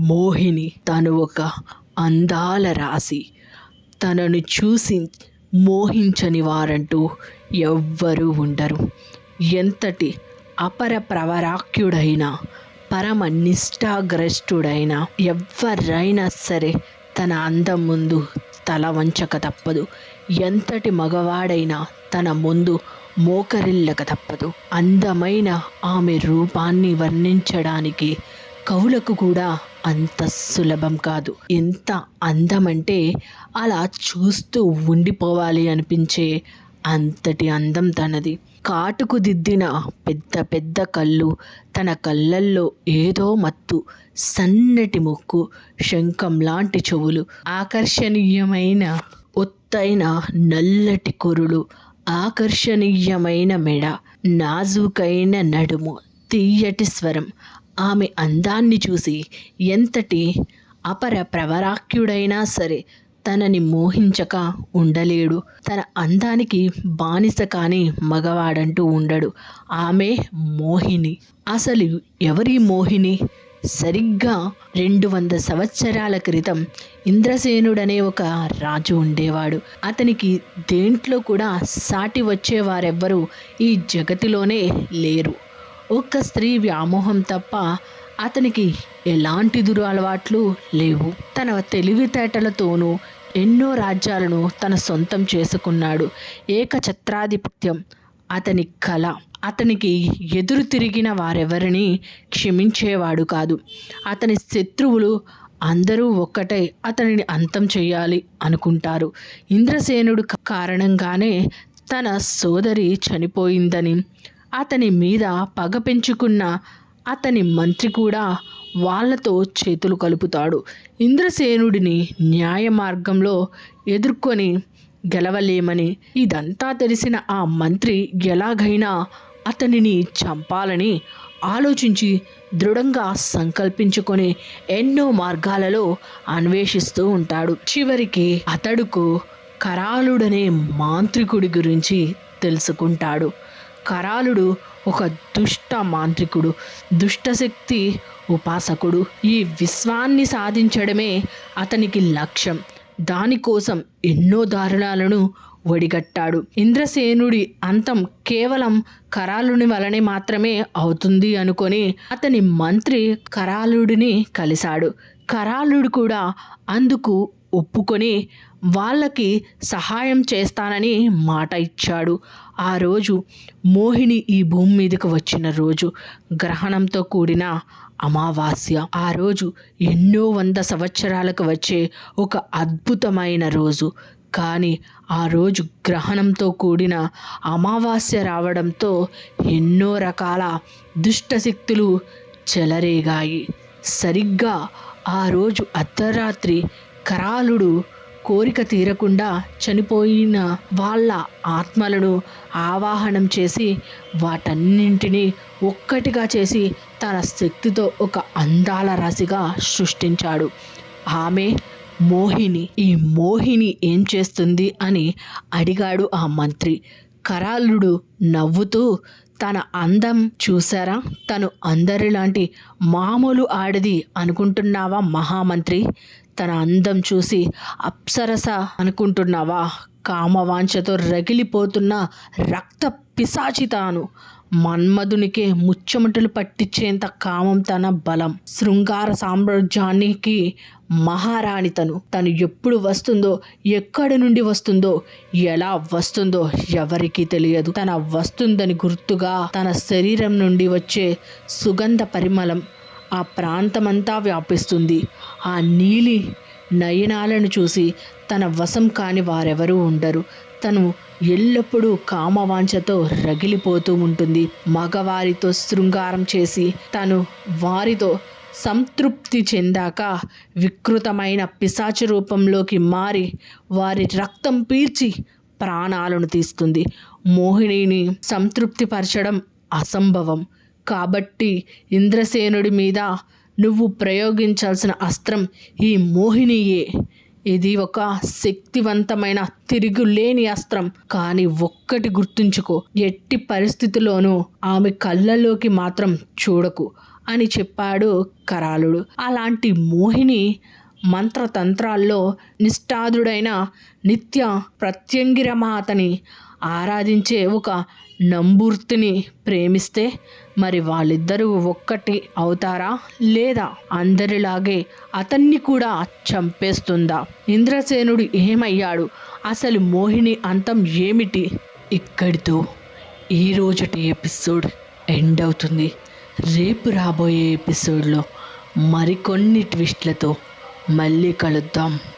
మోహిని. తను ఒక అందాల రాశి. తనను చూసి మోహించని వారంటూ ఎవ్వరూ ఉండరు. ఎంతటి అపర ప్రవరాఖ్యుడైనా, పరమ నిష్ఠాగ్రస్తుడైన ఎవ్వరైనా సరే తన అందం ముందు తల వంచక తప్పదు. ఎంతటి మగవాడైనా తన ముందు మోకరిల్లక తప్పదు. అందమైన ఆమె రూపాన్ని వర్ణించడానికి కవులకు కూడా అంత సులభం కాదు. ఎంత అందమంటే అలా చూస్తూ ఉండిపోవాలి అనిపించే అంతటి అందం తనది. కాటుకు దిద్దిన పెద్ద పెద్ద కళ్ళు, తన కళ్ళల్లో ఏదో మత్తు, సన్నటి ముక్కు, శంఖం లాంటి చెవులు, ఆకర్షణీయమైన ఒత్తైన నల్లటి కురులు, ఆకర్షణీయమైన మెడ, నాజూకైన నడుము, తీయటి స్వరం. ఆమె అందాన్ని చూసి ఎంతటి అపర ప్రవరాఖ్యుడైనా సరే తనని మోహించక ఉండలేడు. తన అందానికి బానిస కాని మగవాడంటూ ఉండడు. ఆమె మోహిని. అసలు ఎవరి మోహిని? సరిగ్గా 200 సంవత్సరాల క్రితం ఇంద్రసేనుడనే ఒక రాజు ఉండేవాడు. అతనికి దేంట్లో కూడా సాటి వచ్చేవారెవ్వరూ ఈ జగతిలోనే లేరు. ఒక్క స్త్రీ వ్యామోహం తప్ప అతనికి ఎలాంటి దురలవాట్లు లేవు. తన తెలివితేటలతోనూ ఎన్నో రాజ్యాలను తన సొంతం చేసుకున్నాడు. ఏకఛత్రాధిపత్యం అతని కళ. అతనికి ఎదురు తిరిగిన వారెవరిని క్షమించేవాడు కాదు. అతని శత్రువులు అందరూ ఒక్కటై అతనిని అంతం చేయాలి అనుకుంటారు. ఇంద్రసేనుడు కారణంగానే తన సోదరి చనిపోయిందని అతని మీద పగ పెంచుకున్న అతని మంత్రి కూడా వాళ్లతో చేతులు కలుపుతాడు. ఇంద్రసేనుడిని న్యాయ మార్గంలో ఎదుర్కొని గెలవలేమని ఇదంతా తెలిసిన ఆ మంత్రి ఎలాగైనా అతనిని చంపాలని ఆలోచించి దృఢంగా సంకల్పించుకొని ఎన్నో మార్గాలలో అన్వేషిస్తూ ఉంటాడు. చివరికి అతడుకు కరాళుడనే మాంత్రికుడి గురించి తెలుసుకుంటాడు. కరాళుడు ఒక దుష్ట మాంత్రికుడు, దుష్టశక్తి ఉపాసకుడు. ఈ విశ్వాన్ని సాధించడమే అతనికి లక్ష్యం. దానికోసం ఎన్నో దారుణాలను ఒడిగట్టాడు. ఇంద్రసేనుడి అంతం కేవలం కరాళుని వలనే మాత్రమే అవుతుంది అనుకొని అతని మంత్రి కరాళుడిని కలిశాడు. కరాళుడు కూడా అందుకు ఒప్పుకొని వాళ్ళకి సహాయం చేస్తానని మాట ఇచ్చాడు. ఆ రోజు మోహిని ఈ భూమి మీదకు వచ్చిన రోజు గ్రహణంతో కూడిన అమావాస్య. ఆ రోజు ఎన్నో 100 సంవత్సరాలకు వచ్చే ఒక అద్భుతమైన రోజు. కానీ ఆ రోజు గ్రహణంతో కూడిన అమావాస్య రావడంతో ఎన్నో రకాల దుష్టశక్తులు చెలరేగాయి. సరిగ్గా ఆ రోజు అర్ధరాత్రి కరాళుడు కోరిక తీరకుండా చనిపోయిన వాళ్ళ ఆత్మలను ఆవాహనం చేసి వాటన్నింటినీ ఒక్కటిగా చేసి తన శక్తితో ఒక అందాల రాశిగా సృష్టించాడు. ఆమె మోహిని. ఈ మోహిని ఏం చేస్తుంది అని అడిగాడు ఆ మంత్రి. కరాళుడు నవ్వుతూ, తన అందం చూసారా? తను అందరిలాంటి మామూలు ఆడది అనుకుంటున్నావా మహామంత్రి? తన అందం చూసి అప్సరస అనుకుంటున్నావా? కామవాంఛతో రగిలిపోతున్న రక్త పిశాచి తాను. మన్మధునికే ముచ్చమటలు పట్టించేంత కామం తన బలం. శృంగార సామ్రాజ్యానికి మహారాణి తను ఎప్పుడు వస్తుందో, ఎక్కడి నుండి వస్తుందో, ఎలా వస్తుందో ఎవరికీ తెలియదు. తన వస్తుందని గుర్తుగా తన శరీరం నుండి వచ్చే సుగంధ పరిమళం ఆ ప్రాంతమంతా వ్యాపిస్తుంది. ఆ నీలి నయనాలను చూసి తన వశం కాని వారెవరూ ఉండరు. తను ఎల్లప్పుడూ కామవాంఛతో రగిలిపోతూ ఉంటుంది. మగవారితో శృంగారం చేసి తను వారితో సంతృప్తి చెందాక వికృతమైన పిశాచ రూపంలోకి మారి వారి రక్తం పీల్చి ప్రాణాలను తీస్తుంది. మోహినిని సంతృప్తిపరచడం అసంభవం. కాబట్టి ఇంద్రసేనుడి మీద నువ్వు ప్రయోగించాల్సిన అస్త్రం ఈ మోహినియే. ఇది ఒక శక్తివంతమైన తిరుగులేని అస్త్రం. కానీ ఒక్కటి గుర్తుంచుకో, ఎట్టి పరిస్థితుల్లోనూ ఆమె కళ్ళలోకి మాత్రం చూడకు. అని చెప్పాడు కరాళుడు. అలాంటి మోహిని మంత్రతంత్రాల్లో నిష్ఠాతుడైన నిత్య ప్రత్యంగిరమాతని ఆరాధించే ఒక నంబూర్తిని ప్రేమిస్తే మరి వాళ్ళిద్దరూ ఒక్కటి అవుతారా, లేదా అందరిలాగే అతన్ని కూడా చంపేస్తుందా? ఇంద్రసేనుడు ఏమయ్యాడు? అసలు మోహిని అంతం ఏమిటి? ఇక్కడితో ఈ రోజుటి ఎపిసోడ్ ఎండ్ అవుతుంది. రేపు రాబోయే ఎపిసోడ్లో మరికొన్ని ట్విస్ట్లతో మళ్ళీ కలుద్దాం.